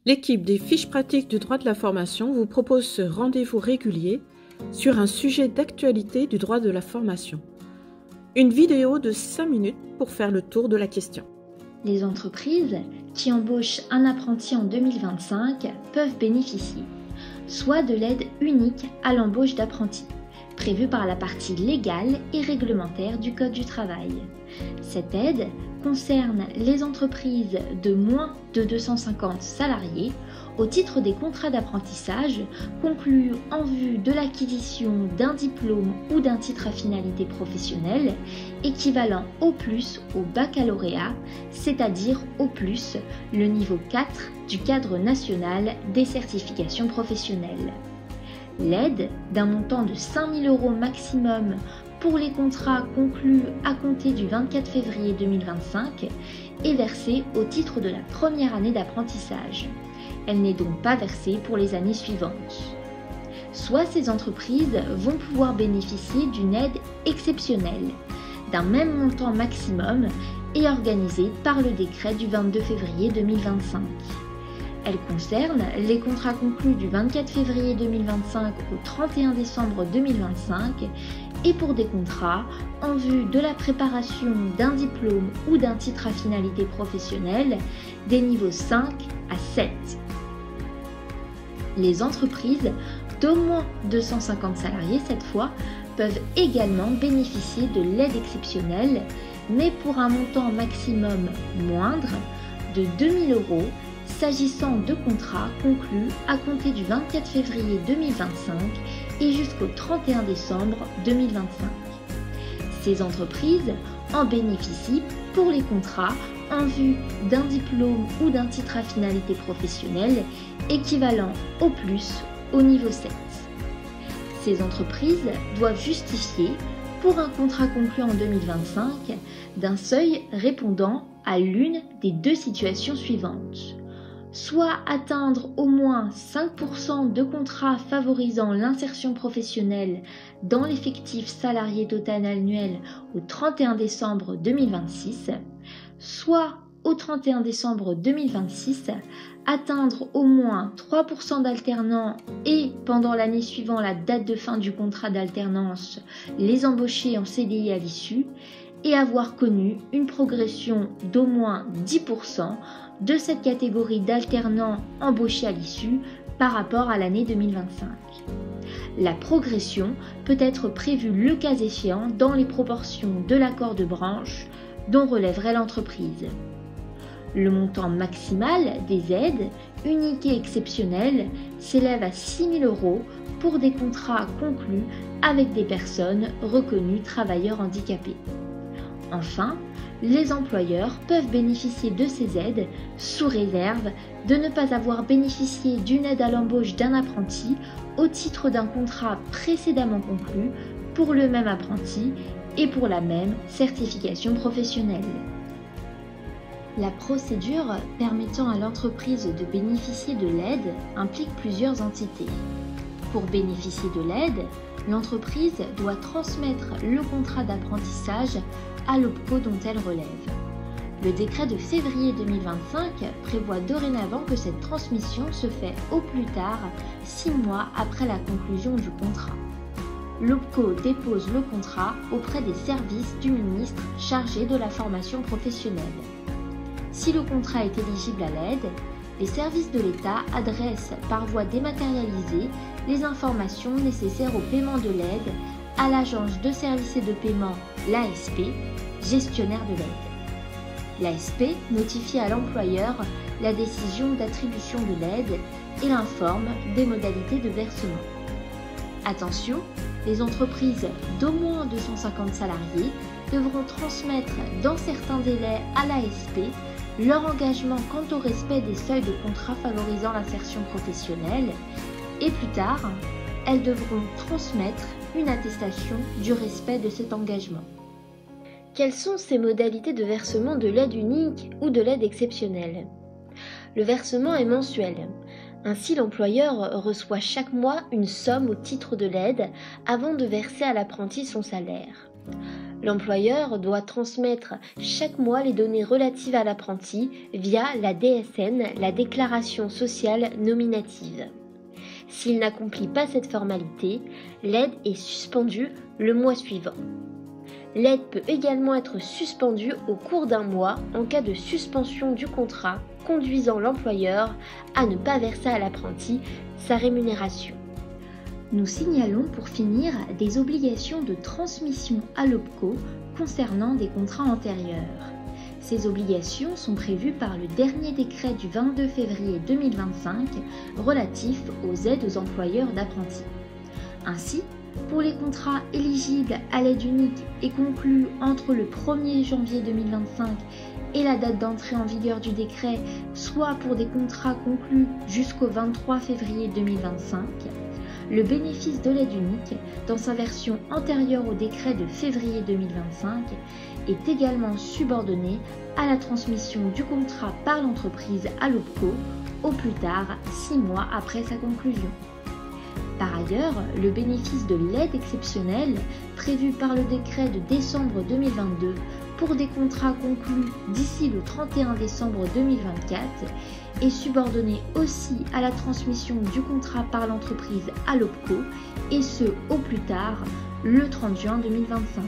L'équipe des fiches pratiques du droit de la formation vous propose ce rendez-vous régulier sur un sujet d'actualité du droit de la formation. Une vidéo de 5 minutes pour faire le tour de la question. Les entreprises qui embauchent un apprenti en 2025 peuvent bénéficier soit de l'aide unique à l'embauche d'apprentis, prévue par la partie légale et réglementaire du Code du travail. Cette aide concerne les entreprises de moins de 250 salariés au titre des contrats d'apprentissage conclus en vue de l'acquisition d'un diplôme ou d'un titre à finalité professionnelle équivalent au plus au baccalauréat, c'est-à-dire au plus le niveau 4 du cadre national des certifications professionnelles. L'aide d'un montant de 5 000 € maximum pour les contrats conclus à compter du 24 février 2025 est versée au titre de la première année d'apprentissage. Elle n'est donc pas versée pour les années suivantes. Soit ces entreprises vont pouvoir bénéficier d'une aide exceptionnelle, d'un même montant maximum et organisée par le décret du 22 février 2025. Elle concerne les contrats conclus du 24 février 2025 au 31 décembre 2025 et pour des contrats en vue de la préparation d'un diplôme ou d'un titre à finalité professionnelle des niveaux 5 à 7. Les entreprises d'au moins 250 salariés cette fois peuvent également bénéficier de l'aide exceptionnelle, mais pour un montant maximum moindre de 2 000 € s'agissant de contrats conclus à compter du 24 février 2025 et jusqu'au 31 décembre 2025. Ces entreprises en bénéficient pour les contrats en vue d'un diplôme ou d'un titre à finalité professionnelle équivalent au plus au niveau 7. Ces entreprises doivent justifier, pour un contrat conclu en 2025, d'un seuil répondant à l'une des deux situations suivantes. Soit atteindre au moins 5% de contrats favorisant l'insertion professionnelle dans l'effectif salarié total annuel au 31 décembre 2026, soit au 31 décembre 2026, atteindre au moins 3% d'alternants et, pendant l'année suivant la date de fin du contrat d'alternance, les embaucher en CDI à l'issue, et avoir connu une progression d'au moins 10% de cette catégorie d'alternants embauchés à l'issue par rapport à l'année 2025. La progression peut être prévue le cas échéant dans les proportions de l'accord de branche dont relèverait l'entreprise. Le montant maximal des aides, uniques et exceptionnelles, s'élève à 6 000 € pour des contrats conclus avec des personnes reconnues travailleurs handicapés. Enfin, les employeurs peuvent bénéficier de ces aides sous réserve de ne pas avoir bénéficié d'une aide à l'embauche d'un apprenti au titre d'un contrat précédemment conclu pour le même apprenti et pour la même certification professionnelle. La procédure permettant à l'entreprise de bénéficier de l'aide implique plusieurs entités. Pour bénéficier de l'aide, l'entreprise doit transmettre le contrat d'apprentissage à l'OPCO dont elle relève. Le décret de février 2025 prévoit dorénavant que cette transmission se fait au plus tard 6 mois après la conclusion du contrat. L'OPCO dépose le contrat auprès des services du ministre chargé de la formation professionnelle. Si le contrat est éligible à l'aide, les services de l'État adressent par voie dématérialisée les informations nécessaires au paiement de l'aide à l'agence de services et de paiement, l'ASP, gestionnaire de l'aide. L'ASP notifie à l'employeur la décision d'attribution de l'aide et l'informe des modalités de versement. Attention, les entreprises d'au moins 250 salariés devront transmettre dans certains délais à l'ASP leur engagement quant au respect des seuils de contrat favorisant l'insertion professionnelle et plus tard, elles devront transmettre une attestation du respect de cet engagement. Quelles sont ces modalités de versement de l'aide unique ou de l'aide exceptionnelle ? Le versement est mensuel. Ainsi, l'employeur reçoit chaque mois une somme au titre de l'aide avant de verser à l'apprenti son salaire. L'employeur doit transmettre chaque mois les données relatives à l'apprenti via la DSN, la déclaration sociale nominative. S'il n'accomplit pas cette formalité, l'aide est suspendue le mois suivant. L'aide peut également être suspendue au cours d'un mois en cas de suspension du contrat, conduisant l'employeur à ne pas verser à l'apprenti sa rémunération. Nous signalons pour finir des obligations de transmission à l'OPCO concernant des contrats antérieurs. Ces obligations sont prévues par le dernier décret du 22 février 2025 relatif aux aides aux employeurs d'apprentis. Ainsi, pour les contrats éligibles à l'aide unique et conclus entre le 1er janvier 2025 et la date d'entrée en vigueur du décret, soit pour des contrats conclus jusqu'au 23 février 2025, le bénéfice de l'aide unique, dans sa version antérieure au décret de février 2025, est également subordonné à la transmission du contrat par l'entreprise à l'OPCO au plus tard 6 mois après sa conclusion. Par ailleurs, le bénéfice de l'aide exceptionnelle prévue par le décret de décembre 2022 pour des contrats conclus d'ici le 31 décembre 2024 est subordonné aussi à la transmission du contrat par l'entreprise à l'OPCO et ce au plus tard le 30 juin 2025.